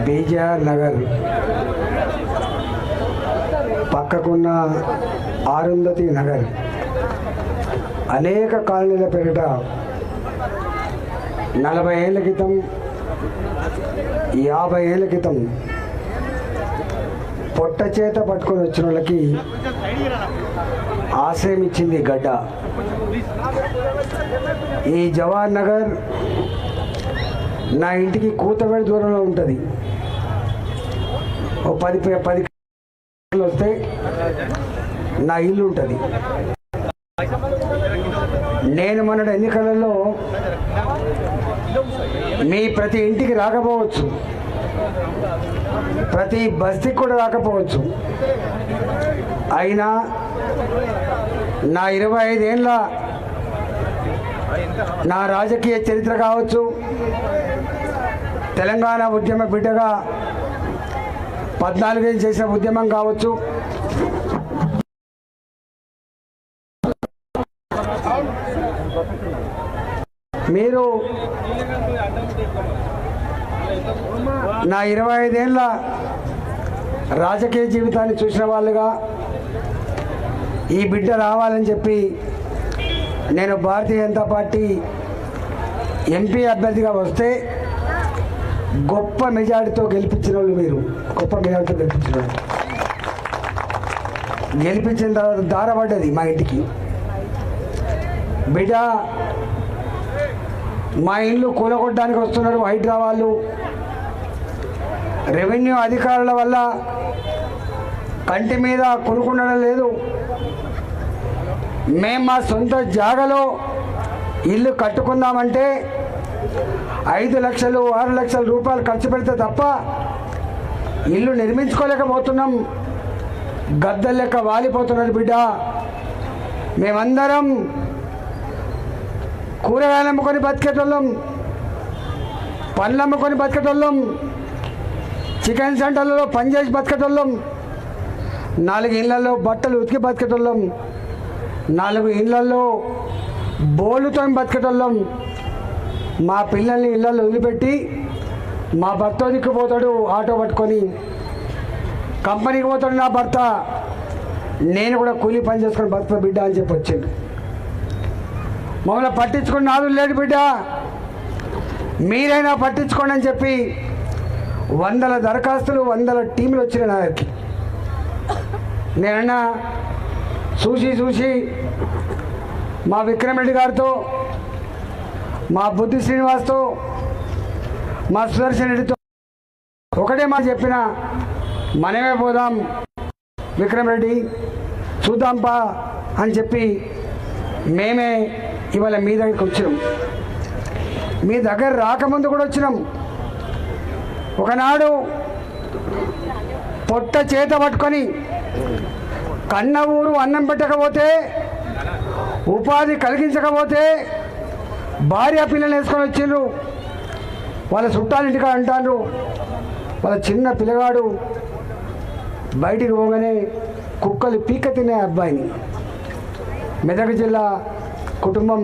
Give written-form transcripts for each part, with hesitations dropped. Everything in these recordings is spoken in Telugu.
బీజేఆర్ నగర్ పక్కకున్న ఆరుంధతి నగర్ అనేక కాలనీల పేరిట 40 ఏళ్ల క్రితం 50 ఏళ్ల క్రితం పొట్ట చేత పట్టుకొని వచ్చిన వాళ్ళకి ఆశ్రయం ఇచ్చింది గడ్డ. ఈ జవహర్ నగర్ నా ఇంటికి కూతవేడి దూరంలో ఉంటుంది. ఓ 10 కిలోమీటర్లు వస్తే నా ఇల్లు ఉంటుంది. నేను మొన్నటి ఎన్నికలలో మీ ప్రతి ఇంటికి రాకపోవచ్చు, ప్రతి బస్తీకి కూడా రాకపోవచ్చు. అయినా నా 25 ఏళ్ళ నా రాజకీయ చరిత్ర కావచ్చు, తెలంగాణ ఉద్యమ బిడ్డగా 14 ఏళ్ళు చేసిన ఉద్యమం కావచ్చు, మీరు నా 25 ఏళ్ళ రాజకీయ జీవితాన్ని చూసిన వాళ్ళుగా ఈ బిడ్డ రావాలని చెప్పి నేను భారతీయ జనతా పార్టీ ఎంపీ అభ్యర్థిగా వస్తే గొప్ప మెజారిటీతో గెలిపించిన వాళ్ళు మీరు. గొప్ప మెజారిటీతో గెలిపించిన వాళ్ళు. గెలిపించిన తర్వాత దారపడ్డది మా ఇంటికి. బిడ్డ మా ఇల్లు కూలగొట్టడానికి వస్తున్నారు హైడ్రా వాళ్ళు. రెవెన్యూ అధికారుల వల్ల కంటి మీద కొనుక్కుండడం లేదు. మేము మా సొంత జాగాలో ఇల్లు కట్టుకుందామంటే 5 లక్షలు 6 లక్షల రూపాయలు ఖర్చు పెడితే తప్ప ఇల్లు నిర్మించుకోలేకపోతున్నాం. గద్దెల లెక్క వాలిపోతున్నారు బిడ్డ. మేమందరం కూరగాయలు అమ్ముకొని బతికేటోళ్ళం, పండ్లు అమ్ముకొని బతికేటోళ్ళం, చికెన్ సెంటర్లలో పనిచేసి బతికేటోళ్ళం, 4 ఇళ్లలో బట్టలు ఉతికి బతికేటోళ్ళం, 4 ఇళ్లలో బోలుతో బతికేటోళ్ళం. మా పిల్లల్ని ఇళ్లలో వదిలిపెట్టి మా భర్త దిక్కుపోతాడు ఆటో పట్టుకొని, కంపెనీకి పోతాడు నా భర్త, నేను కూడా కూలీ పని చేసుకొని బతుకు బిడ్డ అని చెప్పి వచ్చిండు. మమ్మల్ని పట్టించుకుని నాదు లేడు బిడ్డ, మీరైనా పట్టించుకోండి అని చెప్పి 100 దరఖాస్తులు 100 టీంలు వచ్చినాయి నా దగ్గరికి. నేనన్నా చూసి మా విక్రమ్ రెడ్డి గారితో, మా బుద్ధి శ్రీనివాస్తో, మా సుదర్శన్ రెడ్డితో ఒకటే మాట చెప్పిన, మనమే పోదాం విక్రమ్ రెడ్డి చూద్దాంపా అని చెప్పి మేమే ఇవాళ మీ దగ్గరికి వచ్చినాం. మీ దగ్గర రాకముందు కూడా వచ్చినాం. ఒకనాడు పొట్ట చేత పట్టుకొని కన్న ఊరు అన్నం పెట్టకపోతే, ఉపాధి కలిగించకపోతే భార్య పిల్లలు వేసుకొని వచ్చిండ్రు. వాళ్ళ చుట్టాలింటిగా అంటారు. వాళ్ళ చిన్న పిల్లగాడు బయటికి పోగానే కుక్కలు పీక తినే అబ్బాయిని. మెదక్ జిల్లా కుటుంబం,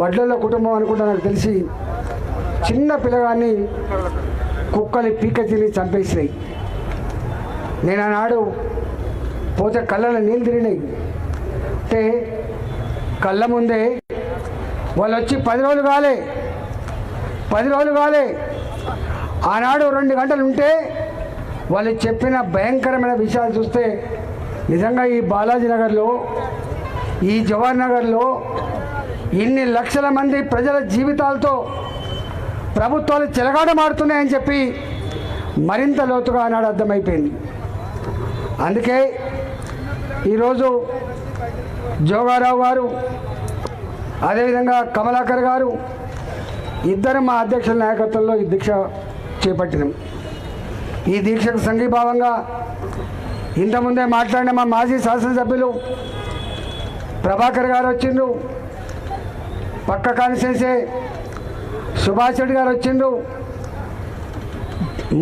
వడ్లల కుటుంబం అనుకుంటా నాకు తెలిసి, చిన్న పిల్లగాన్ని కుక్కలు పీక తిని చంపేసినాయి. నేను ఆనాడు పోతే కళ్ళలో నీళ్ళు తిరిగినాయి. అంటే కళ్ళ ముందే వాళ్ళు వచ్చి 10 రోజులు కాలే ఆనాడు 2 గంటలు ఉంటే వాళ్ళు చెప్పిన భయంకరమైన విషయాలు చూస్తే నిజంగా ఈ బాలాజీ నగర్లో, ఈ జవహర్ నగర్లో ఇన్ని లక్షల మంది ప్రజల జీవితాలతో ప్రభుత్వాలు చెలగాటమాడుతున్నాయని చెప్పి మరింత లోతుగా ఆనాడు అర్థమైపోయింది. అందుకే ఈరోజు జోగారావు గారు, అదేవిధంగా కమలాకర్ గారు ఇద్దరు మా అధ్యక్షుల నాయకత్వంలో ఈ దీక్ష చేపట్టినాం. ఈ దీక్షకు సంఘీభావంగా ఇంతకుముందే మాట్లాడిన మా మాజీ శాసనసభ్యులు ప్రభాకర్ గారు వచ్చిండ్రు, పక్క కాన్స్టిట్యున్సీ సుభాష్ రెడ్డి గారు వచ్చిండ్రు,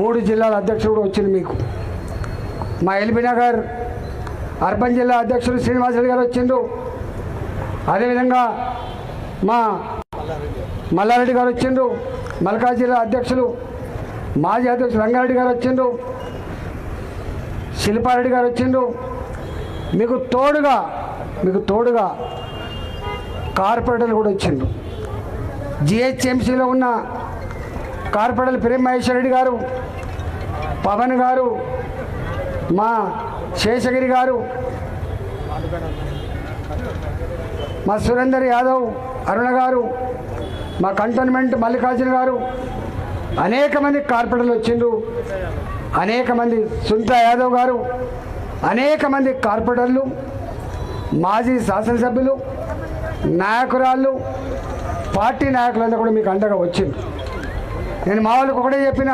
3 జిల్లాల అధ్యక్షుడు వచ్చింది మీకు. మా ఎల్బీ నగర్ అర్బన్ జిల్లా అధ్యక్షుడు శ్రీనివాసరెడ్డి గారు వచ్చిండ్రు. అదేవిధంగా మా మల్లారెడ్డి గారు వచ్చిండ్రు, మల్కాజ్ జిల్లా అధ్యక్షులు మాజీ అధ్యక్షుడు రంగారెడ్డి గారు వచ్చిండ్రు, శిల్పారెడ్డి గారు వచ్చిండ్రు. మీకు తోడుగా కార్పొరేటర్లు కూడా వచ్చిండ్రు. జిహెచ్ఎంసీలో ఉన్న కార్పొరేటర్లు ప్రేమ్ మహేశ్వర్ రెడ్డి గారు, పవన్ గారు, మా శేషగిరి గారు, మా సురేందర్ యాదవ్, అరుణ గారు, మా కంటోన్మెంట్ మల్లికార్జున గారు, అనేక మంది కార్పొరేటర్లు వచ్చిండ్రు. అనేక మంది సునీతా యాదవ్ గారు, అనేక మంది కార్పొరేటర్లు, మాజీ శాసనసభ్యులు, నాయకురాళ్ళు, పార్టీ నాయకులంతా కూడా మీకు అండగా వచ్చిండ్రు. నేను మా వాళ్ళకి ఒకటే చెప్పిన,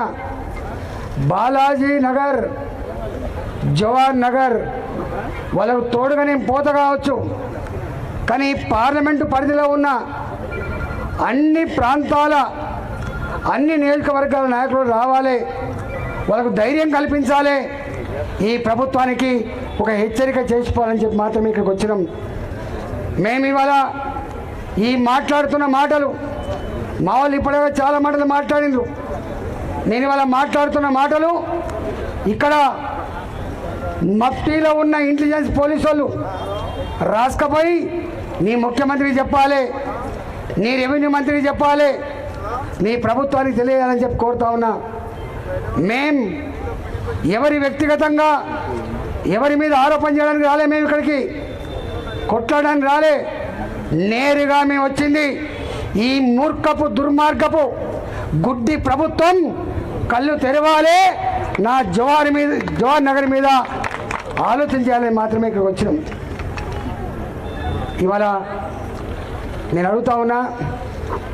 బాలాజీ నగర్, జవహర్ నగర్ వాళ్ళకు తోడుగా నేను పోత కావచ్చు, కానీ పార్లమెంటు పరిధిలో ఉన్న అన్ని ప్రాంతాల అన్ని నియోజకవర్గాల నాయకులు రావాలి, వాళ్ళకు ధైర్యం కల్పించాలి, ఈ ప్రభుత్వానికి ఒక హెచ్చరిక చేసుకోవాలని చెప్పి మాత్రమే ఇక్కడికి వచ్చినాం. మేము ఇవాళ ఈ మాట్లాడుతున్న మాటలు, మా వాళ్ళు ఇప్పటికే చాలా మాటలు మాట్లాడిండ్రు. నేను ఇవాళ మాట్లాడుతున్న మాటలు ఇక్కడ మఫ్టీలో ఉన్న ఇంటెలిజెన్స్ పోలీసు వాళ్ళు రాసుకపోయి నీ ముఖ్యమంత్రికి చెప్పాలి, నీ రెవెన్యూ మంత్రికి చెప్పాలి, నీ ప్రభుత్వానికి తెలియాలని చెప్పి కోరుతా ఉన్నా. మేం ఎవరి వ్యక్తిగతంగా ఎవరి మీద ఆరోపణ చేయడానికి రాలే, మేము ఇక్కడికి కొట్లాడడానికి రాలే. నేరుగా మేము వచ్చింది ఈ మూర్ఖపు దుర్మార్గపు గుడ్డి ప్రభుత్వం కళ్ళు తెరవాలి, నా జవహర్ నగర్ మీద ఆలోచించాలని మాత్రమే ఇక్కడికి వచ్చినాం. ఇవాళ నేను అడుగుతా ఉన్నా,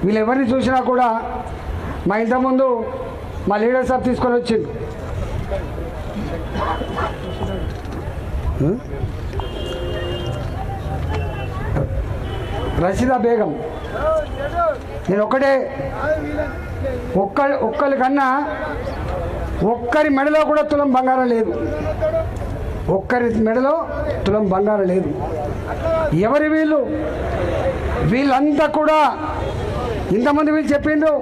వీళ్ళు ఎవరిని చూసినా కూడా మా ఇంతకుముందు మా లీడర్ సాబ్ తీసుకొని వచ్చింది. రషీదా బేగం, నేను ఒక్కరి కన్నా ఒక్కరి మెడలో కూడా తులం బంగారం లేదు, ఒక్కరి మెడలో తులం బంగారం లేదు. ఎవరి వీళ్ళంతా కూడా ఇంతమంది వీళ్ళు చెప్పిండ్రు,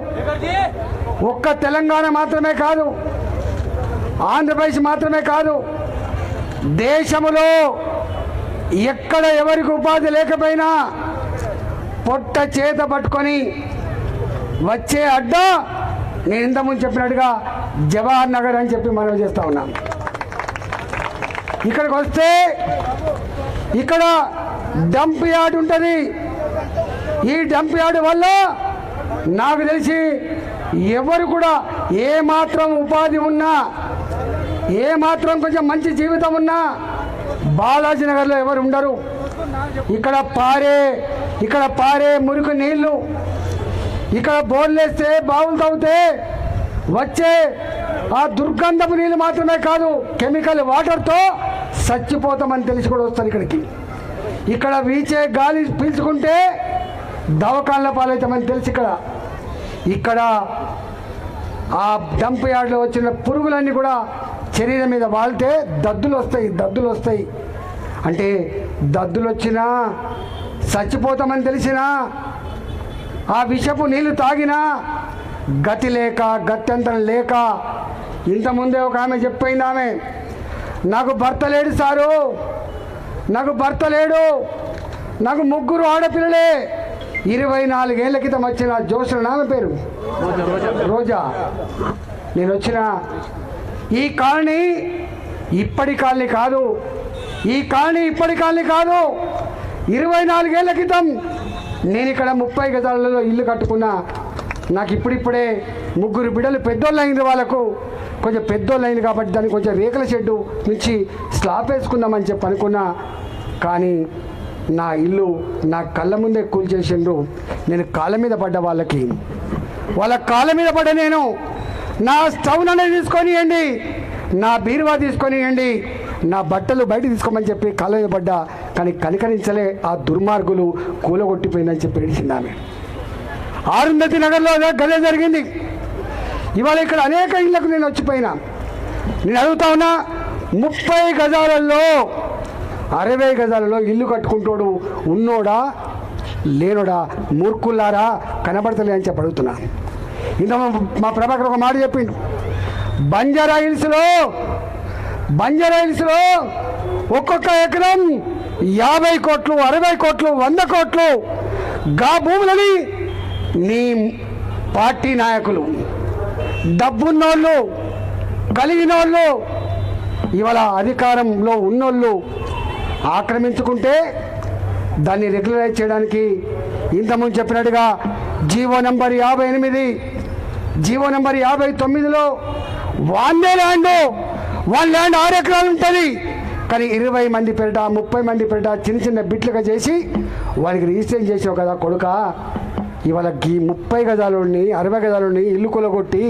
ఒక్క తెలంగాణ మాత్రమే కాదు, ఆంధ్రప్రదేశ్ మాత్రమే కాదు, దేశంలో ఎక్కడ ఎవరికి ఉపాధి లేకపోయినా పొట్ట చేత పట్టుకొని వచ్చే అడ్డా నేను ఇంతకుముందు చెప్పినట్టుగా జవహర్ నగర్ అని చెప్పి మనం చేస్తూ ఉన్నాం. ఇక్కడికి వస్తే ఇక్కడ డంప్ యార్డ్ ఉంటుంది. ఈ డంప్ యార్డ్ వల్ల నాకు తెలిసి ఎవరు కూడా ఏమాత్రం ఉపాధి ఉన్నా, ఏమాత్రం కొంచెం మంచి జీవితం ఉన్నా బాలాజీ నగర్లో ఎవరు ఉండరు. ఇక్కడ పారే మురికి నీళ్లు, ఇక్కడ బోర్లేస్తే బావులు తవ్వుతే వచ్చే ఆ దుర్గంధపు నీళ్ళు మాత్రమే కాదు, కెమికల్ వాటర్తో చచ్చిపోతామని తెలిసి కూడా వస్తారు ఇక్కడికి. ఇక్కడ వీచే గాలి పీల్చుకుంటే దవాఖానల పాలవుతామని తెలిసి ఇక్కడ ఆ డంప్ యార్డ్లో వచ్చిన పురుగులన్నీ కూడా శరీరం మీద వాళ్తే దద్దులు వస్తాయి. అంటే దద్దులు వచ్చినా చచ్చిపోతామని తెలిసినా ఆ విషపు నీళ్లు తాగినా గత్యంతరం లేక ఇంతకుముందే ఒక ఆమె చెప్పయింది, ఆమె నాకు భర్త లేడు సారు, నాకు భర్త లేడు, నాకు 3 ఆడపిల్లలే. 24 ఏళ్ల క్రితం వచ్చిన జోష్న, ఆమె పేరు రోజా. నేను వచ్చిన ఈ కాలనీ ఇప్పటి కాలనీ కాదు, 24 ఏళ్ల క్రితం నేను ఇక్కడ 30 గజాలలో ఇల్లు కట్టుకున్నా. నాకు ఇప్పుడిప్పుడే 3 బిడ్డలు పెద్దోళ్ళు అయింది, వాళ్ళకు కొంచెం పెద్దోళ్ళు అయింది కాబట్టి దానికి కొంచెం రేకుల షెడ్డు నుంచి స్లాబ్ వేసుకుందామని చెప్పి అనుకున్నా. కానీ నా ఇల్లు నా కళ్ళ ముందే కూల్చేసిండ్రు. నేను కాళ్ళ మీద పడ్డ, వాళ్ళ కాళ్ళ మీద పడ్డ. నేను నా స్టవ్ అనేది తీసుకొనియండి, నా బీరువా తీసుకొనియండి, నా బట్టలు బయట తీసుకోమని చెప్పి కాళ్ళ మీద పడ్డా. కానీ కనికరించలే ఆ దుర్మార్గులు, కూలగొట్టిపోయిందని చెప్పి ఏడిచింది ఆమె. అరుంధతి నగర్లో గదే జరిగింది. ఇవాళ ఇక్కడ అనేక ఇళ్లకు నేను వచ్చిపోయినా. నేను అడుగుతా ఉన్నా, 30 గజాలలో 60 గజాలలో ఇల్లు కట్టుకుంటాడు ఉన్నోడా లేనోడా? మూర్ఖుల్లారా, కనబడతలే అని చెప్పి అడుగుతున్నా. ఇంత మా ప్రభాకర్ ఒక మాట చెప్పిండు, బంజారా హిల్స్లో ఒక్కొక్క ఎకరం 50 కోట్లు, 60 కోట్లు, 100 కోట్లు గా భూములని నీ పార్టీ నాయకులు, డబ్బున్నోళ్ళు, కలిగినోళ్ళు, ఇవాళ అధికారంలో ఉన్నోళ్ళు ఆక్రమించుకుంటే దాన్ని రెగ్యులరైజ్ చేయడానికి ఇంతకుముందు చెప్పినట్టుగా జీవో నెంబర్ 58, జీవో నెంబర్ 59లో వన్ ల్యాండ్ 6 ఎకరాలు ఉంటుంది. కానీ 20 మంది పేరిట, 30 మంది పేరిట చిన్న చిన్న బిట్లుగా చేసి వారికి రిజిస్ట్రేషన్ చేసావు కదా కొడుక. ఇవాళ ఈ 30 గజాలని 60 గజాలని ఇల్లు కొలగొట్టి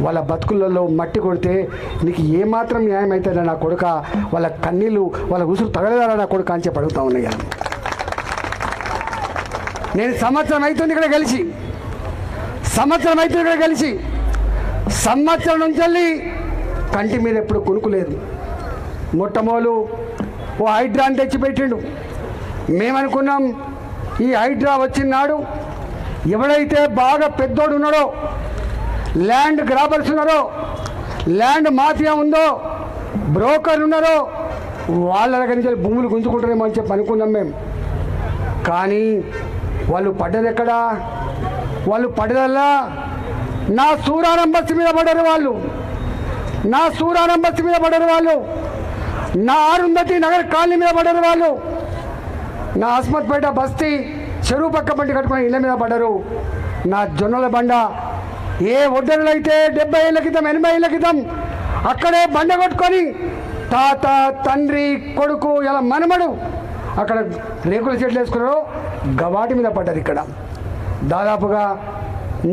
వాళ్ళ బతుకులలో మట్టి కొడితే నీకు ఏమాత్రం న్యాయం అవుతుందా నా కొడుక? వాళ్ళ కన్నీళ్ళు, వాళ్ళ ఉసురు తగలదారా నా కొడుక అని చెప్పి అడుగుతా ఉన్నాయి. నేను సంవత్సరం అవుతుంది ఇక్కడ కలిసి, సంవత్సరం నుంచి వెళ్ళి కంటి మీద ఎప్పుడు కొనుక్కులేదు. మొట్టమొదలు ఓ హైడ్రాని తెచ్చిపెట్టిండు. మేమనుకున్నాం ఈ హైడ్రా వచ్చిన నాడు ఎవడైతే బాగా పెద్దోడు ఉన్నాడో, ల్యాండ్ గ్రాబర్స్ ఉన్నారో, ల్యాండ్ మాఫియా ఉందో, బ్రోకర్లు ఉన్నారో వాళ్ళ దగ్గర నుంచి భూములు గుంజుకుంటారేమో అని చెప్పి అనుకున్నాం మేము. కానీ వాళ్ళు పడ్డది ఎక్కడా? వాళ్ళు పడ్డదల్లా నా సూరారం బస్సు మీద పడ్డారు వాళ్ళు, నా సూరారం బస్సు మీద పడ్డారు వాళ్ళు, నా అరుంధతి నగర్ కాలనీ మీద పడ్డారు వాళ్ళు, నా అస్మత్పేట బస్తీ చెరువు పక్క పంటి కట్టుకుని ఇళ్ళ మీద పడ్డారు. నా జొన్నల బండ ఏ ఒడ్డరులు అయితే 70 ఏళ్ళ క్రితం 80 ఏళ్ళ క్రితం అక్కడే బండ కొట్టుకొని తాత, తండ్రి, కొడుకు, ఇలా మనమడు అక్కడ రేకుల చెట్లు వేసుకున్నారో గవాటి మీద పడ్డారు. ఇక్కడ దాదాపుగా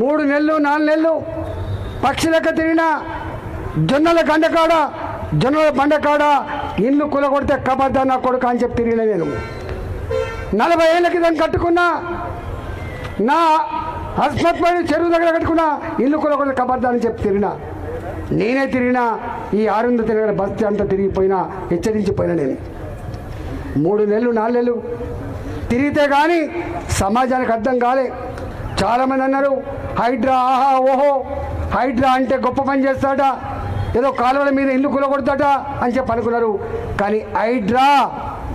3 నెలలు 4 నెలలు పక్షి లెక్క తిరిగిన జొన్నల బండ కాడ ఇల్లు కులగొడితే కబద్దా నా కొడుకు అని చెప్పి తిరిగిన నేను. 40 ఏళ్ళ క్రితం కట్టుకున్న నా అస్మత్పేట చెరువు దగ్గర కట్టుకున్న ఇల్లు కులగొడితే కబద్దా అని చెప్పి నేనే తిరిగిన ఈ అరుంధతి దగ్గర బస్తీ అంతా తిరిగిపోయినా, హెచ్చరించిపోయినా నేను. 3 నెలలు 4 నెలలు తిరిగితే కానీ సమాజానికి అర్థం కాలే. చాలామంది అన్నారు హైడ్రా, ఆహా ఓహో హైడ్రా అంటే గొప్ప పని చేస్తాడ, ఏదో కాలువల మీద ఇల్లు కూలగొడతాట అని చెప్పి అనుకున్నారు. కానీ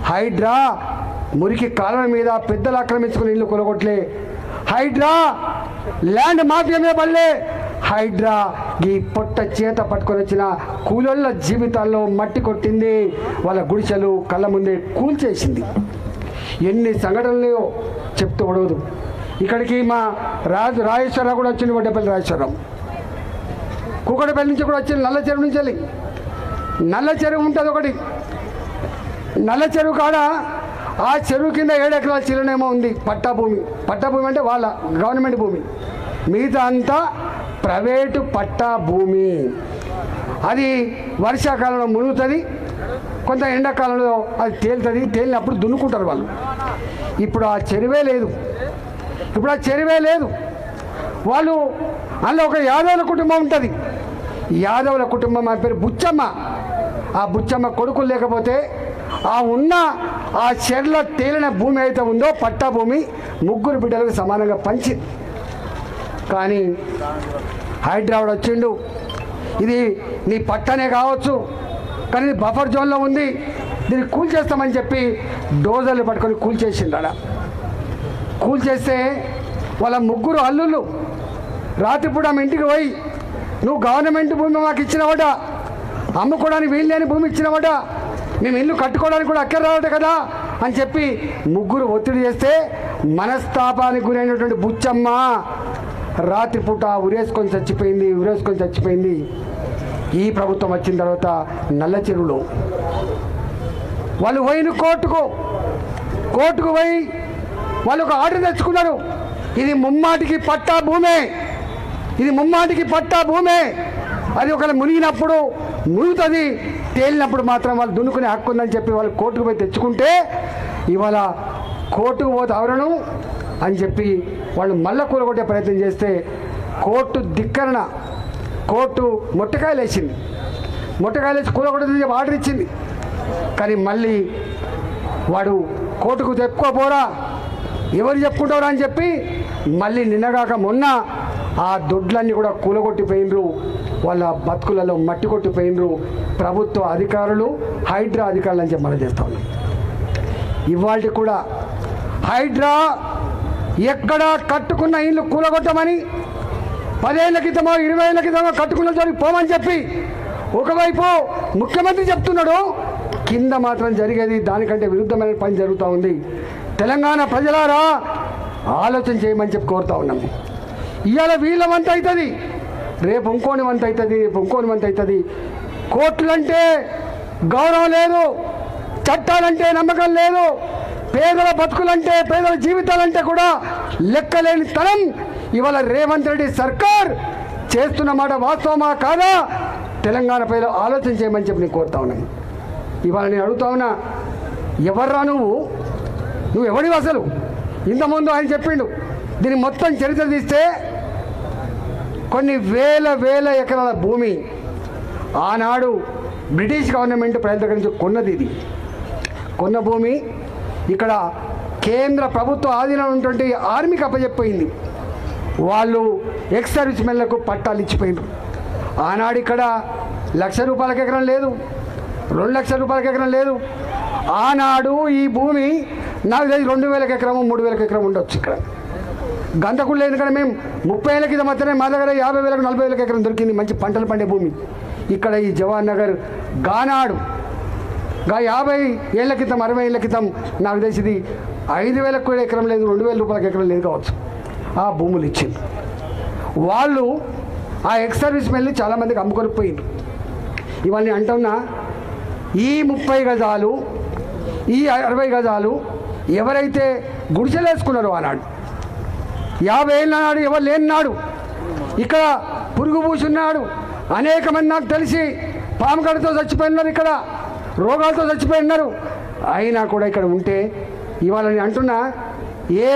హైడ్రా మురికి కాలువల మీద పెద్దలు ఆక్రమించుకుని ఇల్లు కూలగొట్టలే. హైడ్రా ల్యాండ్ మాఫియా మీద పడలే. హైడ్రా ఈ పొట్ట చేత పట్టుకొని వచ్చిన కూలోళ్ళ జీవితాల్లో మట్టి కొట్టింది, వాళ్ళ గుడిసెలు కళ్ళ ముందే కూల్చేసింది. ఎన్ని సంఘటనలు చెప్తూ పడవదు. ఇక్కడికి మా రాజేశ్వరరావు కూడా వచ్చింది, వడ్డేపల్లి రాజేశ్వరరావు. కూకటపల్లి నుంచి కూడా వచ్చింది, నల్ల చెరువు నుంచి వెళ్ళి. నల్ల చెరువు ఉంటుంది ఒకటి, నల్ల చెరువు కాడ ఆ చెరువు కింద 7 ఎకరాల చిరునేమో ఉంది పట్టా భూమి అంటే వాళ్ళ గవర్నమెంట్ భూమి, మిగతా అంతా ప్రైవేటు పట్టా భూమి. అది వర్షాకాలంలో మునుగుతుంది, కొంత ఎండాకాలంలో అది తేలుతుంది. తేలినప్పుడు దున్నుకుంటారు వాళ్ళు. ఇప్పుడు ఆ చెరువే లేదు. వాళ్ళు అందులో ఒక యాదవుల కుటుంబం ఉంటుంది. యాదవుల కుటుంబం ఆ పేరు బుచ్చమ్మ. ఆ బుచ్చమ్మ కొడుకులు లేకపోతే ఆ చెర్ల తేలిన భూమి అయితే ఉందో పట్టా భూమి 3 బిడ్డలకు సమానంగా పంచింది. కానీ హైదరాబాద్ వచ్చిండు, ఇది నీ పట్టనే కావచ్చు కానీ ఇది బఫర్ జోన్లో ఉంది, దీన్ని కూల్చేస్తామని చెప్పి డోజర్లు పట్టుకొని కూల్చేసిండు. అలా కూల్చేస్తే వాళ్ళ 3 అల్లుళ్ళు రాత్రిపూట ఆమె ఇంటికి పోయి, నువ్వు గవర్నమెంట్ భూమి మాకు ఇచ్చినవాట, అమ్ముకోవడానికి వీలు లేని భూమి ఇచ్చినవాట, మేము ఇల్లు కట్టుకోవడానికి కూడా అక్కర రావట కదా అని చెప్పి 3 ఒత్తిడి చేస్తే మనస్తాపానికి గురైనటువంటి బుచ్చమ్మ రాత్రిపూట ఉరేసుకొని చచ్చిపోయింది. ఈ ప్రభుత్వం వచ్చిన తర్వాత నల్ల చెరువులో వాళ్ళు పోయిన కోర్టుకు పోయి వాళ్ళు ఒక ఆర్డర్ తెచ్చుకున్నారు. ఇది ముమ్మాటికి పట్టా భూమే, అది ఒకవేళ మునిగినప్పుడు మునుగుతుంది, తేలినప్పుడు మాత్రం వాళ్ళు దున్నుకునే హక్కు ఉందని చెప్పి వాళ్ళు కోర్టుకు పోయి తెచ్చుకుంటే ఇవాళ కోర్టుకు పోతే ఎవరను అని చెప్పి వాళ్ళు మళ్ళా కూలగొట్టే ప్రయత్నం చేస్తే కోర్టు ధిక్కరణ, కోర్టు మొట్టకాయలు వేసి కూలగొట్టని చెప్పి ఆర్డర్ ఇచ్చింది. కానీ మళ్ళీ వాడు కోర్టుకు చెప్పుకోపోరా, ఎవరు చెప్పుకుంటారా అని చెప్పి మళ్ళీ నిన్నగాక మొన్న ఆ దొడ్లన్నీ కూడా కూలగొట్టిపోయినరు, వాళ్ళ బతుకులలో మట్టి కొట్టిపోయినరు ప్రభుత్వ అధికారులు, హైడ్రా అధికారులు అని చెప్పి మనం చేస్తా ఉన్నాం. ఇవాళ కూడా హైడ్రా ఎక్కడ కట్టుకున్న ఇల్లు కూలగొట్టమని 10 ఏళ్ల క్రితమో 20 ఏళ్ల క్రితమో కట్టుకున్న చోటికి పోమని చెప్పి ఒకవైపు ముఖ్యమంత్రి చెప్తున్నాడు, కింద మాత్రం జరిగేది దానికంటే విరుద్ధమైన పని జరుగుతూ ఉంది. తెలంగాణ ప్రజలారా ఆలోచన చేయమని చెప్పి కోరుతా ఉన్నాము. ఇవాళ వీళ్ళ వంత అవుతుంది, రేపు ఇంకోని వంత అవుతుంది, రేపు ఇంకోని వంత అవుతుంది. కోర్టులంటే గౌరవం లేదు, చట్టాలంటే నమ్మకం లేదు, పేదల బతుకులంటే పేదల జీవితాలంటే కూడా లెక్కలేని తనం ఇవాళ రేవంత్ రెడ్డి సర్కార్ చేస్తున్న మాట వాస్తవమా కాదా తెలంగాణ ప్రజలు ఆలోచన చేయమని చెప్పి నేను కోరుతా ఉన్నాను. ఇవాళ నేను అడుగుతా ఉన్నా, ఎవర్రా నువ్వు ఎవడివి అసలు? ఇంతకుముందు ఆయన చెప్పిండు, దీన్ని మొత్తం చరిత్ర తీస్తే కొన్ని వేల ఎకరాల భూమి ఆనాడు బ్రిటిష్ గవర్నమెంట్ ప్రజల దగ్గర నుంచి కొన్నది. ఇది కొన్న భూమి ఇక్కడ కేంద్ర ప్రభుత్వ ఆధీనంలో ఉన్నటువంటి ఆర్మీకి అప్పచెప్పింది. వాళ్ళు ఎక్స్ సర్వీస్ మెన్లకు పట్టాలు ఇచ్చిపోయినారు. ఆనాడు ఇక్కడ ₹1,00,000 ఎకరం లేదు, ₹2,00,000 ఎకరం లేదు. ఆనాడు ఈ భూమి నాకు తెలిసి 2,000 ఎకరము 3,000 ఎకరం ఉండొచ్చు. ఇక్కడ గంతకుడు లేదు. ఇక్కడ మేము 30 ఏళ్ళ కింద మధ్యనే మా దగ్గర 50,000 40,000 ఎకరం దొరికింది, మంచి పంటలు పండే భూమి. ఇక్కడ ఈ జవహర్ నగర్ గానాడు 50 ఏళ్ల క్రితం 60 ఏళ్ల క్రితం నాకు తెలిసింది 5,000 ఎకరం లేదు, ₹2,000 ఎకరం లేదు కావచ్చు. ఆ భూములు ఇచ్చింది వాళ్ళు. ఆ ఎక్స్ సర్వీస్ మెన్లు చాలామందికి అమ్ముకొని పోయిండ్రు. ఇవన్నీ అంటున్నా, ఈ 30 గజాలు ఈ 60 గజాలు ఎవరైతే గుడిసెలు వేసుకున్నారో ఆనాడు 50 ఏళ్ళ నాడు ఎవరు లేనినాడు ఇక్కడ పురుగు పూసున్నాడు. అనేక మంది నాకు తెలిసి పాము కడుతో చచ్చిపోయినారు, ఇక్కడ రోగాలతో చచ్చిపోయినారు. అయినా కూడా ఇక్కడ ఉంటే ఇవాళ నేను అంటున్నా, ఏ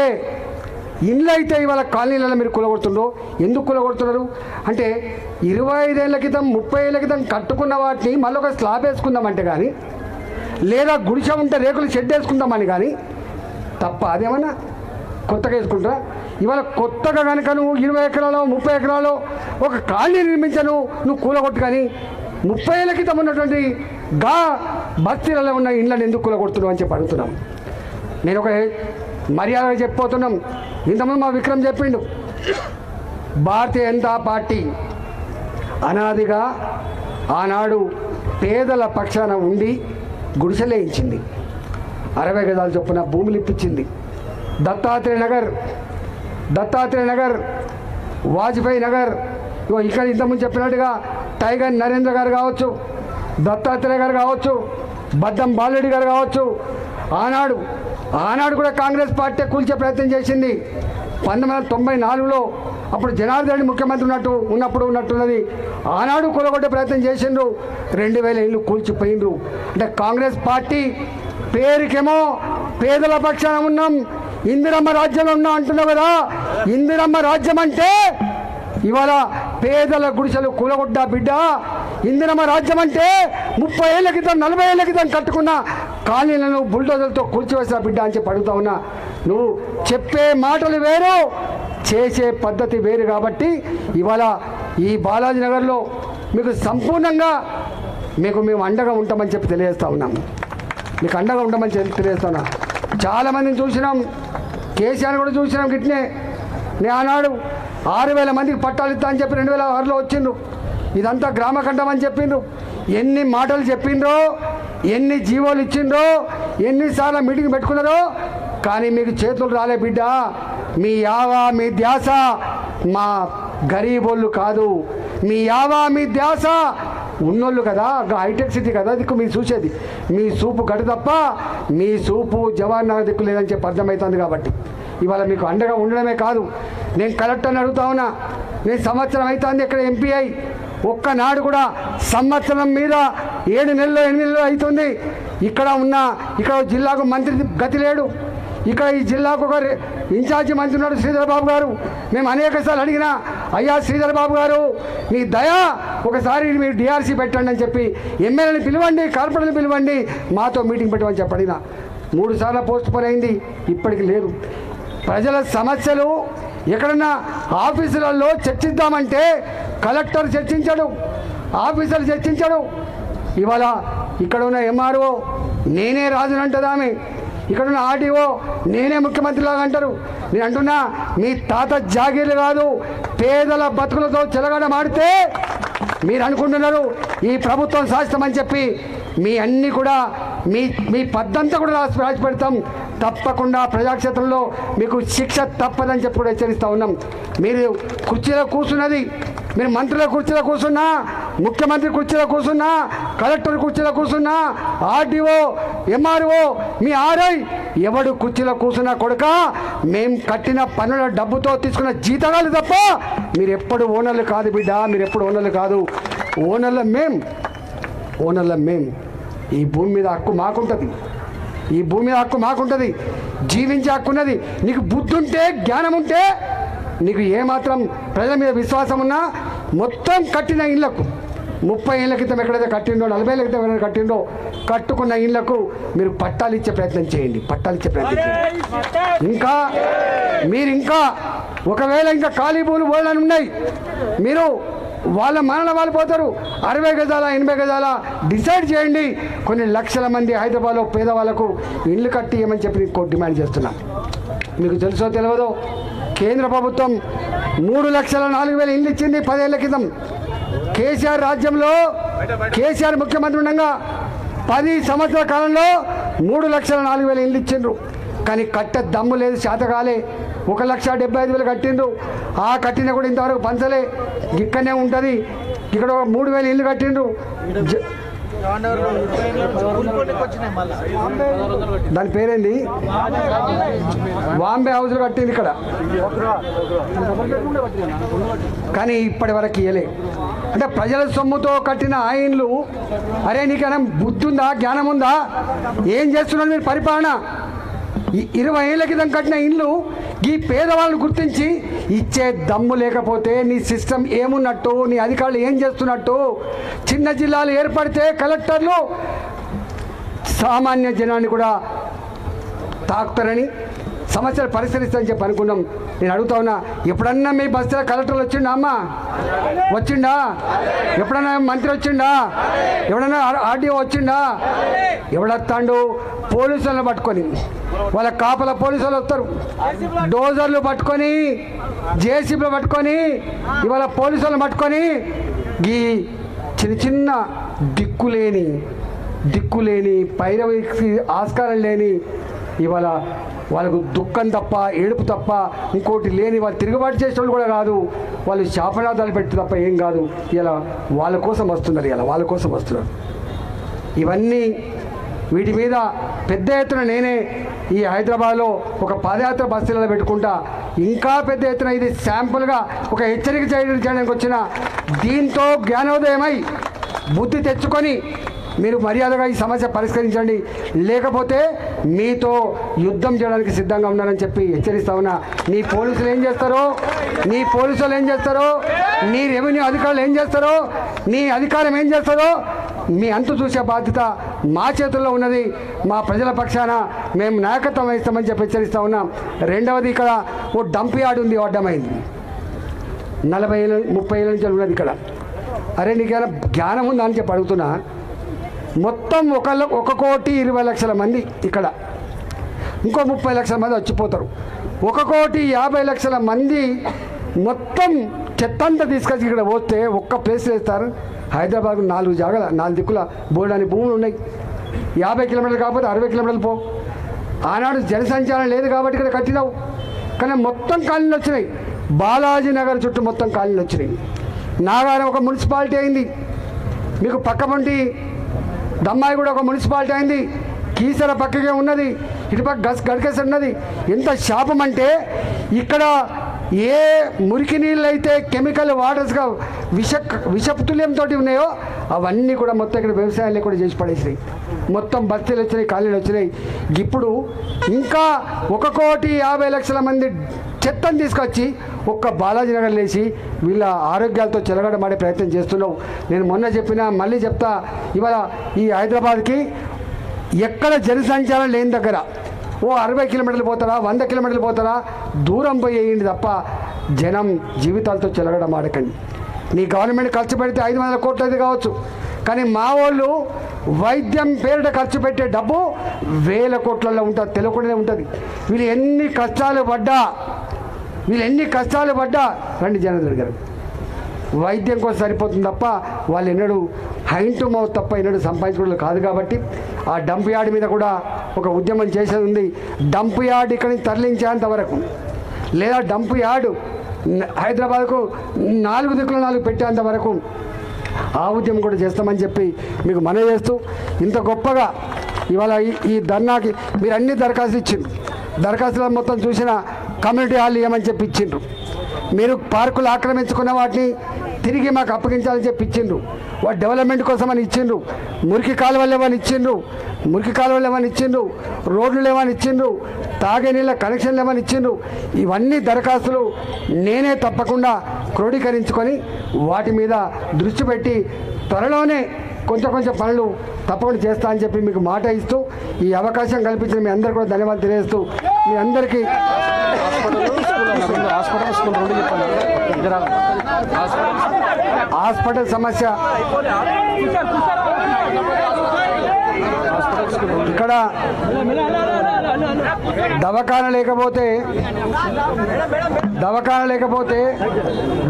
ఇండ్లు అయితే ఇవాళ కాలనీలలో మీరు కూలగొడుతుండ్రో ఎందుకు కూలగొడుతున్నారు అంటే 25 ఏళ్ల క్రితం 30 ఏళ్ల క్రితం కట్టుకున్న వాటిని మళ్ళీ ఒక స్లాబ్ వేసుకుందామంటే కానీ, లేదా గుడిసె ఉంటే రేకులు షెడ్ వేసుకుందామని కానీ తప్ప అదేమన్నా కొత్తగా వేసుకుంటారా? ఇవాళ కొత్తగా కనుక నువ్వు 20 ఎకరాలు 30 ఎకరాలు ఒక కాలనీ నిర్మించను నువ్వు కూలగొట్టు. కానీ 30 ఏళ్ల క్రితం ఉన్నటువంటి బస్తీలలో ఉన్న ఇళ్ళని ఎందుకు కూలగొడుతున్నావు అని చెప్పి అడుగుతున్నాం. నేను ఒక మర్యాదగా చెప్పిపోతున్నాం. ఇంతకుముందు మా విక్రమ్ చెప్పిండు, భారతీయ జనతా పార్టీ అనాదిగా ఆనాడు పేదల పక్షాన ఉండి గుడిసెలే ఇచ్చింది, 60 గజాల చొప్పున భూములు ఇప్పించింది. దత్తాత్రేయ నగర్, వాజ్పేయి నగర్, ఇక్కడ ఇంతకుముందు చెప్పినట్టుగా టైగర్ నరేంద్ర గారు కావచ్చు, దత్తాత్రేయ గారు కావచ్చు, బద్దం బాలరెడ్డి గారు కావచ్చు. ఆనాడు కూడా కాంగ్రెస్ పార్టీ కూల్చే ప్రయత్నం చేసింది. 1994లో అప్పుడు జనార్దన్ రెడ్డి ముఖ్యమంత్రి ఉన్నప్పుడు ఉన్నట్టున్నది. ఆనాడు కూలగొట్టే ప్రయత్నం చేసిండ్రు. 2000 ఇళ్ళు కూల్చిపోయిండ్రు. అంటే కాంగ్రెస్ పార్టీ పేరుకేమో పేదల పక్షాన ఉన్నాం, ఇందిరమ్మ రాజ్యంలో ఉన్నాం అంటున్నావు కదా. ఇందిరమ్మ రాజ్యం అంటే ఇవాళ పేదల గుడిసెలు కూలగొడ్డా బిడ్డ. ఇందిరమ్మ రాజ్యం అంటే 30 ఏళ్ల క్రితం 40 ఏళ్ల క్రితం కట్టుకున్న కాలనీలను బుల్డోజర్లతో కూల్చివేసా బిడ్డ అని చెప్పి అడుగుతా ఉన్నా. నువ్వు చెప్పే మాటలు వేరు, చేసే పద్ధతి వేరు. కాబట్టి ఇవాళ ఈ బాలాజీ నగర్లో మీకు సంపూర్ణంగా మేము అండగా ఉంటామని చెప్పి తెలియజేస్తా ఉన్నాం. మీకు అండగా ఉంటామని చెప్పి తెలియజేస్తా ఉన్నా. చాలామందిని చూసినాం, కేసీఆర్ కూడా చూసినాం. గిట్నే నేను ఆనాడు 6,000 మందికి పట్టాలు ఇస్తా అని చెప్పి 2006లో వచ్చిండ్రు. ఇదంతా గ్రామఖండం అని చెప్పిండ్రు. ఎన్ని మాటలు చెప్పిండ్రో, ఎన్ని జీవోలు ఇచ్చిండ్రో, ఎన్నిసార్లు మీటింగ్ పెట్టుకున్నారో, కానీ మీకు చేతులు రాలే బిడ్డ. మీ యావా మీ ధ్యాస మా గరీబోళ్ళు కాదు, మీ యావా మీ ధ్యాస ఉన్నోళ్ళు కదా, హైటెక్ సిటీ కదా దిక్కు మీరు చూసేది. మీ సూపు గడు తప్ప మీ సూపు జవహర్ నగర్ దిక్కు లేదని చెప్పి అర్థమవుతుంది. కాబట్టి ఇవాళ మీకు అండగా ఉండడమే కాదు, నేను కలెక్టర్ని అడుగుతా ఉన్నా. నేను సంవత్సరం అవుతుంది ఇక్కడ ఎంపీ అయి, ఒక్కనాడు కూడా సంవత్సరం మీద 7 నెలలు 8 నెలలు అవుతుంది ఇక్కడ జిల్లాకు మంత్రి గతి లేడు. ఇక్కడ ఈ జిల్లాకు ఒక ఇన్ఛార్జి మంత్రి ఉన్నాడు శ్రీధర్ బాబు గారు. మేము అనేక సార్లు అడిగినా, అయ్యా శ్రీధర్ బాబు గారు మీ దయా ఒకసారి మీరు డిఆర్సీ పెట్టండి అని చెప్పి ఎమ్మెల్యేని పిలవండి, కార్పొరేటర్ని పిలవండి, మాతో మీటింగ్ పెట్టమని చెప్పి అడిగినా. 3 సార్లు పోస్ట్ పోన్ అయింది, ఇప్పటికి లేదు. ప్రజల సమస్యలు ఎక్కడన్నా ఆఫీసులలో చర్చిద్దామంటే కలెక్టర్ చర్చించడు, ఆఫీసర్ చర్చించడు. ఇవాళ ఇక్కడ ఉన్న ఎంఆర్ఓ నేనే రాజునంటది ఆమె, ఇక్కడ ఉన్న ఆర్డీఓ నేనే ముఖ్యమంత్రిలాగా అంటారు. నేను అంటున్నా, మీ తాత జాగీర్లు కాదు, పేదల బతుకులతో చెలగాటమాడితే మీరు అనుకుంటున్నారు ఈ ప్రభుత్వం శాశ్వతమని చెప్పి. మీ అన్నీ కూడా మీ పద్దంతా కూడా రాసి పెడతాం. తప్పకుండా ప్రజాక్షేత్రంలో మీకు శిక్ష తప్పదని చెప్పి కూడా హెచ్చరిస్తూ ఉన్నాం. మీరు కుర్చీలో కూర్చున్నది, మీరు మంత్రుల కుర్చీలో కూర్చున్నా, ముఖ్యమంత్రి కుర్చీలో కూర్చున్నా, కలెక్టర్ కుర్చీలో కూర్చున్నా, ఆర్డీఓ ఎంఆర్ఓ మీ ఆర్ఐ ఎవడు కుర్చీలో కూర్చున్నా కొడుక, మేము కట్టిన పన్నుల డబ్బుతో తీసుకున్న జీతగాలు తప్ప మీరు ఎప్పుడు ఓనర్లు కాదు బిడ్డ, మీరు ఎప్పుడు ఓనర్లు కాదు. ఓనర్ల మేం. ఈ భూమి మీద హక్కు మాకుంటుంది, ఈ భూమి మీద హక్కు మాకుంటుంది, జీవించే హక్కు ఉన్నది. నీకు బుద్ధి ఉంటే, జ్ఞానం ఉంటే, నీకు ఏమాత్రం ప్రజల మీద విశ్వాసం ఉన్నా మొత్తం కట్టిన ఇళ్లకు 30 ఏళ్ల క్రితం ఎక్కడైతే కట్టిండో, 40 ఏళ్ల క్రితం ఎక్కడైతే కట్టిండో కట్టుకున్న ఇళ్లకు మీరు పట్టాలు ఇచ్చే ప్రయత్నం చేయండి, పట్టాలు ఇచ్చే ప్రయత్నం చేయండి. ఇంకా ఒకవేళ ఇంకా ఖాళీ భూములు పోలని ఉన్నాయి, మీరు వాళ్ళ మరణ వాళ్ళు పోతారు. 60 గజాల 80 గజాల డిసైడ్ చేయండి. కొన్ని లక్షల మంది హైదరాబాద్లో పేదవాళ్ళకు ఇల్లు కట్టి ఇవ్వమని చెప్పి నేను డిమాండ్ చేస్తున్నాను. మీకు తెలుసో తెలియదో, కేంద్ర ప్రభుత్వం 3,04,000 ఇల్లు ఇచ్చింది 10 ఏళ్ల క్రితం. కేసీఆర్ రాజ్యంలో కేసీఆర్ ముఖ్యమంత్రి ఉండగా 10 సంవత్సరాల కాలంలో 3,04,000 ఇల్లు ఇచ్చిండ్రు. కానీ కట్ట దమ్ము లేదు, శాతకాలే. 1,75,000 కట్టిండ్రు. ఆ కట్టిన కూడా ఇంతవరకు పంచలే, ఇక్కడనే ఉంటుంది. ఇక్కడ 3,000 ఇల్లు కట్టిండ్రు. దాని పేరేంది, బాంబే హౌస్లు కట్టింది ఇక్కడ. కానీ ఇప్పటి వరకు ఇయ్యలే. అంటే ప్రజల సొమ్ముతో కట్టిన ఆ ఇండ్లు, అరే నీకైనా బుద్ధి ఉందా, జ్ఞానం ఉందా, ఏం చేస్తున్నారు మీరు పరిపాలన? 20 ఏళ్ల క్రితం కట్టిన ఇల్లు ఈ పేదవాళ్ళను గుర్తించి ఇచ్చే దమ్ము లేకపోతే నీ సిస్టమ్ ఏమున్నట్టు, నీ అధికారులు ఏం చేస్తున్నట్టు? చిన్న జిల్లాలు ఏర్పడితే కలెక్టర్లు సామాన్య జనాన్ని కూడా తాకుతారని, సమస్యలు పరిష్కరిస్తారని చెప్పి అనుకున్నాం. నేను అడుగుతా ఉన్నా, ఎప్పుడన్నా మీ బస్తీలో కలెక్టర్లు వచ్చిండా అమ్మా? వచ్చిండా? ఎప్పుడన్నా మంత్రి వచ్చిండా? ఎవడన్నా ఆర్డీఓ వచ్చిండా? ఎవడొస్తాడు? పోలీసులను పట్టుకొని, వాళ్ళ కాపల పోలీసులు వస్తారు, డోజర్లు పట్టుకొని, జేసీబీలు పట్టుకొని, ఇవాళ పోలీసులను పట్టుకొని ఈ చిన్న దిక్కులేని పైరవికి ఆస్కారం లేని, ఇవాళ వాళ్ళకు దుఃఖం తప్ప, ఏడుపు తప్ప ఇంకోటి లేని, వాళ్ళు తిరుగుబాటు చేసే వాళ్ళు కూడా కాదు, వాళ్ళు శాపనాదాలు పెట్టి తప్ప ఏం కాదు. ఇలా వాళ్ళ కోసం వస్తున్నారు. ఇవన్నీ వీటి మీద పెద్ద ఎత్తున నేనే ఈ హైదరాబాద్లో ఒక పాదయాత్ర బస్తీలలో పెట్టుకుంటా. ఇంకా పెద్ద ఎత్తున ఇది శాంపుల్గా ఒక హెచ్చరిక చేయడానికి వచ్చిన, దీంతో జ్ఞానోదయమై బుద్ధి తెచ్చుకొని మీరు మర్యాదగా ఈ సమస్య పరిష్కరించండి, లేకపోతే మీతో యుద్ధం చేయడానికి సిద్ధంగా ఉన్నారని చెప్పి హెచ్చరిస్తా ఉన్నా. నీ పోలీసులు ఏం చేస్తారో, నీ రెవెన్యూ అధికారులు ఏం చేస్తారో, నీ అధికారం ఏం చేస్తారో మీ అంతు చూసే బాధ్యత మా చేతుల్లో ఉన్నది. మా ప్రజల పక్షాన మేము నాయకత్వం వహిస్తామని చెప్పి హెచ్చరిస్తా ఉన్నాం. రెండవది, ఇక్కడ ఓ డంప్ యార్డ్ ఉంది, అడ్డమైంది. 40 ఏళ్ళు 30 ఏళ్ళ నుంచి ఉన్నది ఇక్కడ. అరే నీకేమైనా జ్ఞానం ఉందా అని చెప్పి అడుగుతున్నా. మొత్తం 1,20,00,000 మంది ఇక్కడ, ఇంకో 30 లక్షల మంది వచ్చిపోతారు. 1,50,00,000 మంది మొత్తం చెత్తంతా తీసుకొచ్చి ఇక్కడ పోతే ఒక్క ప్లేస్ వేస్తారు. హైదరాబాద్కు 4 జాగాల 4 దిక్కుల బోల్డని భూములు ఉన్నాయి. 50 కిలోమీటర్లు కాకపోతే 60 కిలోమీటర్లు పో. ఆనాడు జనసంచారం లేదు కాబట్టి ఇక్కడ కట్టినావు. కానీ మొత్తం కాలనీలు వచ్చినాయి. బాలాజీ నగర్ చుట్టూ మొత్తం కాలనీలు వచ్చినాయి. నాగారం ఒక మున్సిపాలిటీ అయింది. మీకు పక్కపంటి దమ్మాయి కూడా ఒక మున్సిపాలిటీ అయింది. కీసర పక్కకే ఉన్నది, ఇటుపక్క గడ్కేసి ఉన్నది. ఎంత శాపం అంటే ఇక్కడ ఏ మురికి నీళ్ళు అయితే కెమికల్ వాటర్స్గా విషపుతుల్యంతో ఉన్నాయో అవన్నీ కూడా మొత్తం ఇక్కడ వ్యవసాయాలు కూడా చేసి పడేసినాయి. మొత్తం బస్తీలు వచ్చినాయి, కాలనీలు వచ్చినాయి. ఇప్పుడు ఇంకా 1,50,00,000 మంది చెత్తను తీసుకొచ్చి ఒక్క బాలాజీ నగర్ లేచి వీళ్ళ ఆరోగ్యాలతో చెలగడమాడే ప్రయత్నం చేస్తున్నావు. నేను మొన్న చెప్పినా, మళ్ళీ చెప్తా, ఇవాళ ఈ హైదరాబాద్కి ఎక్కడ జనసంచారం లేని దగ్గర ఓ 60 కిలోమీటర్లు పోతారా, 100 కిలోమీటర్లు పోతారా, దూరం పోయేయండి తప్ప జనం జీవితాలతో చెలగడం ఆడకండి. నీ గవర్నమెంట్ ఖర్చు పెడితే 500 కోట్లు అది కావచ్చు, కానీ మా వాళ్ళు వైద్యం పేరిట ఖర్చు పెట్టే డబ్బు 1000 కోట్లలో ఉంటుంది, తెలియకుండానే ఉంటుంది. వీళ్ళు ఎన్ని కష్టాలు పడ్డా రండి జనార్దన్ గారు, వైద్యం కోసం సరిపోతుంది తప్ప వాళ్ళు ఎన్నడూ హైన్ టు మౌత్ తప్ప ఎన్నడూ సంపాదించుకోవడం కాదు. కాబట్టి ఆ డంప్ యార్డ్ మీద కూడా ఒక ఉద్యమం చేసేది ఉంది. డంప్ యార్డ్ ఇక్కడి నుంచి తరలించేంత వరకు, లేదా డంప్ యార్డు హైదరాబాద్కు 4 దిక్కులు 4 పెట్టేంత వరకు ఆ ఉద్యమం కూడా చేస్తామని చెప్పి మీకు మనవి చేస్తూ, ఇంత గొప్పగా ఇవాళ ఈ ధర్నాకి మీరు అన్ని దరఖాస్తులు ఇచ్చిండ్రు. దరఖాస్తులు మొత్తం చూసిన కమ్యూనిటీ హాల్ ఇవ్వమని చెప్పి ఇచ్చిండ్రు. మీరు పార్కులు ఆక్రమించుకున్న వాటిని తిరిగి మాకు అప్పగించాలని చెప్పి ఇచ్చిండ్రు. వాటి డెవలప్మెంట్ కోసం అని ఇచ్చిండ్రు. మురికి కాలువలు ఏమని ఇచ్చిండ్రు, రోడ్లు ఏమని ఇచ్చిండ్రు, తాగే నీళ్ళ కనెక్షన్లు ఏమని ఇచ్చిండ్రు. ఇవన్నీ దరఖాస్తులు నేనే తప్పకుండా క్రోడీకరించుకొని వాటి మీద దృష్టి పెట్టి త్వరలోనే కొంచెం పనులు తప్పకుండా చేస్తా అని చెప్పి మీకు మాట ఇస్తూ, ఈ అవకాశం కల్పించిన మీ అందరికీ కూడా ధన్యవాదాలు తెలియజేస్తూ, మీ అందరికీ హాస్పిటల్ సమస్య ఇక్కడ దవాఖాన లేకపోతే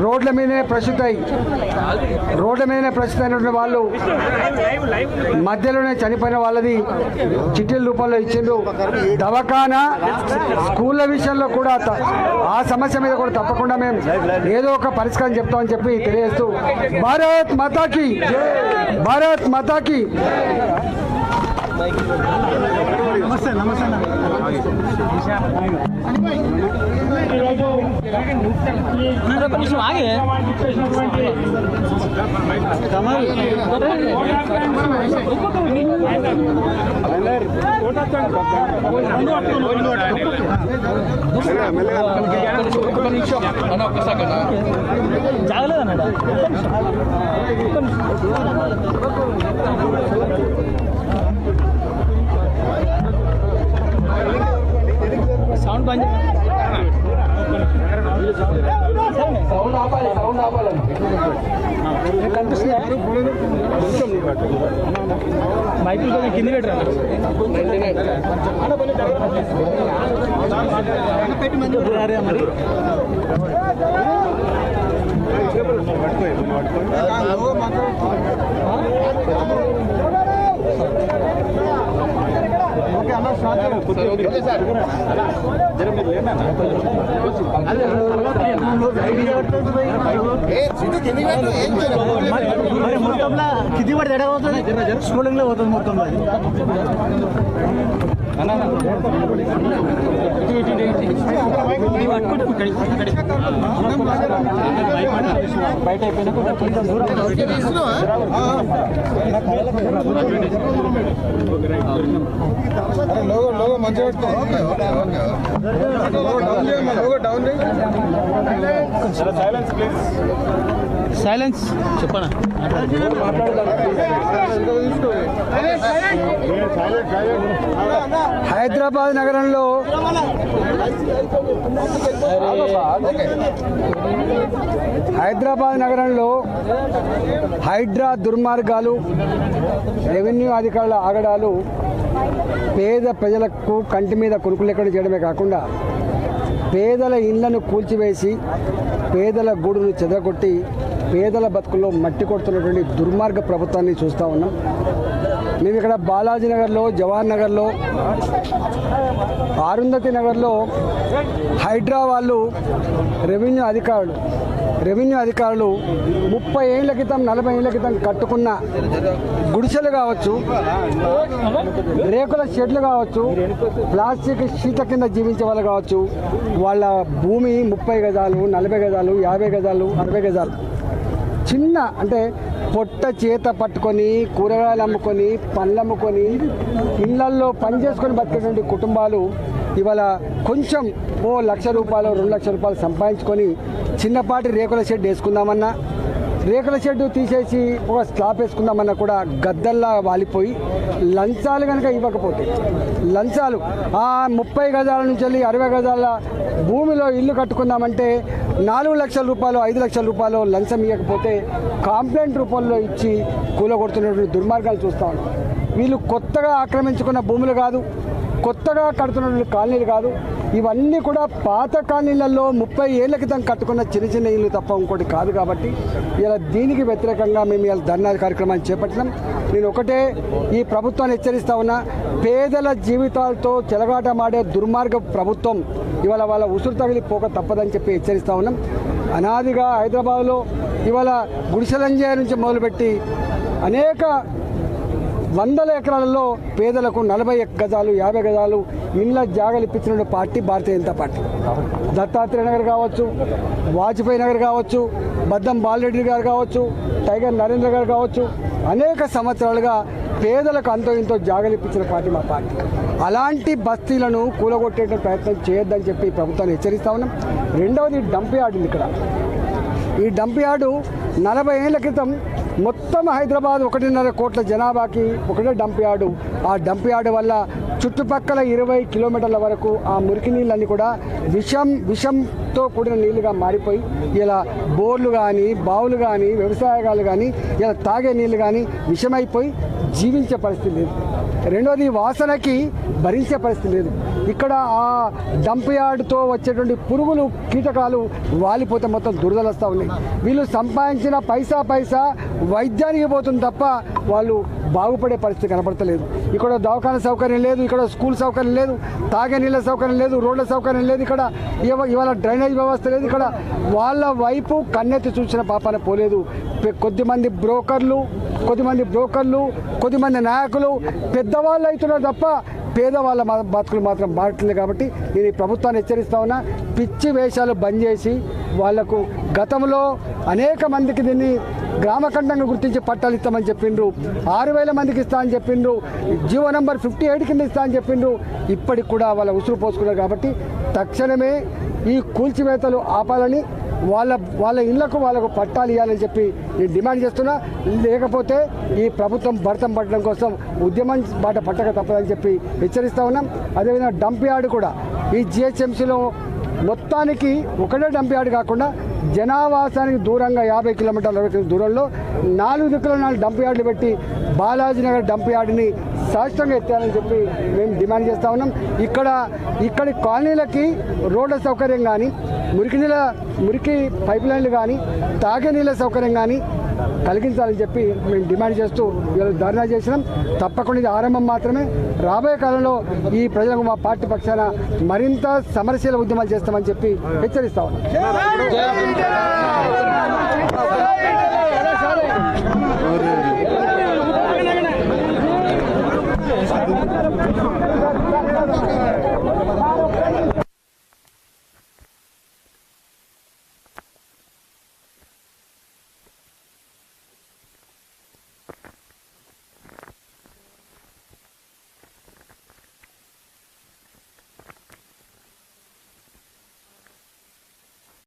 రోడ్ల మీదనే ప్రస్తుతమైనటువంటి వాళ్ళు మధ్యలోనే చనిపోయిన వాళ్ళది చిట్టీల రూపంలో ఇచ్చిండ్రు. దవాఖానా స్కూళ్ళ విషయంలో కూడా ఆ సమస్య మీద కూడా తప్పకుండా మేము ఏదో ఒక పరిష్కారం చెప్తామని చెప్పి తెలియజేస్తూ, భారత్ మాతాకి నమస్తే. కొంచెం ఆగే జాగలేదన్నాడు. సౌండ్ బంద్ సౌండ్ ఆపాలి కనిపిస్తుందా? మైకులు కొంచెం కింద పెట్టరా మరి. మొత్తంలో కింది పడి ఎడ అవుతుంది, స్కూలింగ్ లో పోతుంది మొత్తం. బయట లోగో మంచిగా సైలెన్స్ చెప్పనా. హైదరాబాద్ నగరంలో హైడ్రా దుర్మార్గాలు, రెవెన్యూ అధికారుల ఆగడాలు పేద ప్రజలకు కంటి మీద కురుకులు ఎక్కడ చేయడమే కాకుండా పేదల ఇళ్లను కూల్చివేసి పేదల గూడును చెదరగొట్టి పేదల బతుకుల్లో మట్టి కొడుతున్నటువంటి దుర్మార్గ ప్రభుత్వాన్ని చూస్తూ ఉన్నాం. మేము ఇక్కడ బాలాజీ నగర్లో, జవహర్ నగర్లో, అరుంధతి నగర్లో హైడ్రా వాళ్ళు రెవెన్యూ అధికారులు 30 ఏళ్ల క్రితం 40 ఏళ్ల క్రితం కట్టుకున్న గుడిసెలు కావచ్చు, రేకుల షెడ్లు కావచ్చు, ప్లాస్టిక్ షీట కింద జీవించే వాళ్ళు కావచ్చు, వాళ్ళ భూమి 30 గజాలు, 40 గజాలు, 50 గజాలు, 60 గజాలు చిన్న అంటే పొట్ట చేత పట్టుకొని కూరగాయలు అమ్ముకొని పండ్లు అమ్ముకొని ఇళ్లల్లో పని చేసుకొని బతికేటువంటి కుటుంబాలు ఇవాళ కొంచెం $1 లక్ష, 2 లక్షల రూపాయలు సంపాదించుకొని చిన్నపాటి రేకుల షెడ్ వేసుకుందామన్నా, రేకుల షెడ్డు తీసేసి ఒక స్లాబ్ వేసుకుందామన్నా కూడా గద్దల్లా వాలిపోయి లంచాలు కనుక ఇవ్వకపోతే లంచాలు 30 గజాల నుంచి వెళ్ళి 60 గజాల భూమిలో ఇల్లు కట్టుకుందామంటే 4 లక్షల రూపాయలు 5 లక్షల రూపాయలు లంచం ఇవ్వకపోతే కాంప్లైంట్ రూపంలో ఇచ్చి కూలగొడుతున్నటువంటి దుర్మార్గాలు చూస్తూ ఉంటాం. వీళ్ళు కొత్తగా ఆక్రమించుకున్న భూములు కాదు, కొత్తగా కడుతున్నటువంటి కాలనీలు కాదు, ఇవన్నీ కూడా పాత కాలనీలలో 30 ఏళ్ల క్రితం కట్టుకున్న చిన్న చిన్న ఇల్లు తప్ప ఇంకోటి కాదు. కాబట్టి ఇలా దీనికి వ్యతిరేకంగా మేము ఇలా ధర్నా కార్యక్రమాన్ని చేపట్టినాం. నేను ఒకటే ఈ ప్రభుత్వాన్ని హెచ్చరిస్తా ఉన్నా, పేదల జీవితాలతో చెలగాటమాడే దుర్మార్గ ప్రభుత్వం ఇవాళ వాళ్ళ ఉసురు తగిలి పోక తప్పదని చెప్పి హెచ్చరిస్తూ ఉన్నాం. అనాదిగా హైదరాబాద్లో ఇవాళ గుడిసెలంజయ నుంచి మొదలుపెట్టి అనేక వందల ఎకరాలలో పేదలకు 40 గజాలు 50 గజాలు ఇళ్ళ జాగాలు ఇప్పించిన పార్టీ భారతీయ జనతా పార్టీ. దత్తాత్రేయ నగర్ కావచ్చు, వాజ్పేయి నగర్ కావచ్చు, బద్దం బాలరెడ్డి గారు కావచ్చు, టైగర్ నరేంద్ర గారు కావచ్చు, అనేక సంవత్సరాలుగా పేదలకు అంతో ఇంతో జాగాలు ఇప్పించిన పార్టీ మా పార్టీ. అలాంటి బస్తీలను కూలగొట్టే ప్రయత్నం చేయొద్దని చెప్పి ప్రభుత్వాన్ని హెచ్చరిస్తా ఉన్నాం. రెండవది డంప్ యార్డ్ ఉంది ఇక్కడ. ఈ డంప్ యార్డు 40 ఏళ్ల క్రితం మొత్తం హైదరాబాద్ 1.5 కోట్ల జనాభాకి ఒకటే డంప్ యార్డు. ఆ డంప్ యార్డు వల్ల చుట్టుపక్కల 20 కిలోమీటర్ల వరకు ఆ మురికి నీళ్ళన్నీ కూడా విషంతో కూడిన నీళ్ళుగా మారిపోయి ఇలా బోర్లు కానీ బావులు కానీ వ్యవసాయగాలు కానీ ఇలా తాగే నీళ్ళు కానీ విషమైపోయి జీవించే పరిస్థితి లేదు. రెండోది వాసనకి భరించే పరిస్థితి లేదు. ఇక్కడ ఆ డంప్ యార్డ్తో వచ్చేటువంటి పురుగులు కీటకాలు వాలిపోతే మొత్తం దురదలు వస్తూ ఉన్నాయి. వీళ్ళు సంపాదించిన పైసా వైద్యానికి పోతుంది తప్ప వాళ్ళు బాగుపడే పరిస్థితి కనపడతలేదు. ఇక్కడ దవాఖాన సౌకర్యం లేదు, ఇక్కడ స్కూల్ సౌకర్యం లేదు, తాగే నీళ్ళ సౌకర్యం లేదు, రోడ్ల సౌకర్యం లేదు, ఇక్కడ ఇవాళ డ్రైనేజ్ వ్యవస్థ లేదు. ఇక్కడ వాళ్ళ వైపు కన్నెత్తి చూసిన పాపాన పోలేదు. కొద్దిమంది బ్రోకర్లు కొద్దిమంది నాయకులు పెద్దవాళ్ళు అవుతున్నారు తప్ప పేదవాళ్ళ బతుకులు మాత్రం మారట్లేదు. కాబట్టి నేను ఈ ప్రభుత్వాన్ని హెచ్చరిస్తా ఉన్నా, పిచ్చి వేషాలు బంద్ చేసి వాళ్లకు గతంలో అనేక మందికి దీన్ని గ్రామఖండంగా గుర్తించి పట్టాలు ఇస్తామని చెప్పిండ్రు, 6,000 మందికి ఇస్తా అని చెప్పిండ్రు, జీవో నంబర్ 58 కింద ఇస్తా అని చెప్పిండ్రు. ఇప్పటికి కూడా వాళ్ళ ఉసురు పోసుకున్నారు. కాబట్టి తక్షణమే ఈ కూల్చివేతలు ఆపాలని, వాళ్ళ ఇళ్లకు వాళ్ళకు పట్టాలు ఇవ్వాలని చెప్పి నేను డిమాండ్ చేస్తున్నా. లేకపోతే ఈ ప్రభుత్వం భర్తం పట్టడం కోసం ఉద్యమం బాట పట్టక తప్పదని చెప్పి హెచ్చరిస్తూ ఉన్నాం. అదేవిధంగా డంప్ యార్డు కూడా ఈ జిహెచ్ఎంసీలో మొత్తానికి ఒకటే డంప్ యార్డు కాకుండా జనావాసానికి దూరంగా 50 కిలోమీటర్ల దూరంలో 4 దిక్కుల 4 డంప్ యార్డులు పెట్టి బాలాజీనగర్ డంప్ యార్డుని శాశ్వతంగా ఎత్తాలని చెప్పి మేము డిమాండ్ చేస్తూ ఉన్నాం. ఇక్కడి కాలనీలకి రోడ్ల సౌకర్యం కానీ, మురికి పైప్ లైన్లు కానీ, తాగే నీళ్ళ సౌకర్యం కానీ కలిగించాలని చెప్పి మేము డిమాండ్ చేస్తూ ఇవాళ ధర్నా చేసినాం. తప్పకుండా ఇది ఆరంభం మాత్రమే. రాబోయే కాలంలో ఈ ప్రజలకు మా పార్టీ పక్షాన మరింత సమరశీల ఉద్యమాలు చేస్తామని చెప్పి హెచ్చరిస్తా ఉన్నాం.